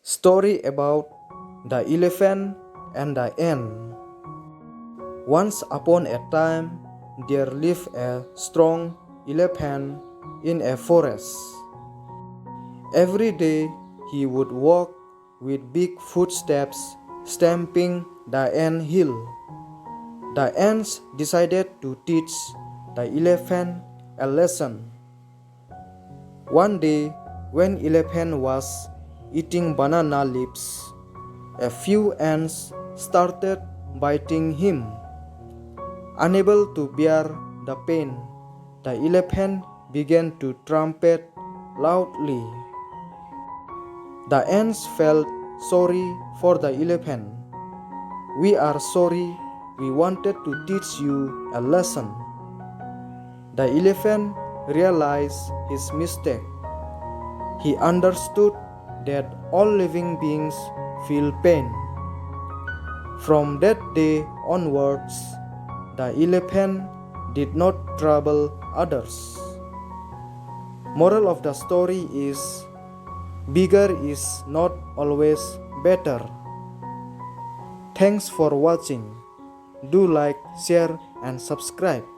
Story about the elephant and the ant. Once upon a time, there lived a strong elephant in a forest. Every day, he would walk with big footsteps, stamping the ant hill. The ants decided to teach the elephant a lesson. One day, when elephant was eating banana leaves, a few ants started biting him. Unable to bear the pain, the elephant began to trumpet loudly. The ants felt sorry for the elephant. "We are sorry, we wanted to teach you a lesson." The elephant realized his mistake. He understood that all living beings feel pain. From that day onwards, the elephant did not trouble others. Moral of the story is, bigger is not always better. Thanks for watching. Do like, share, and subscribe.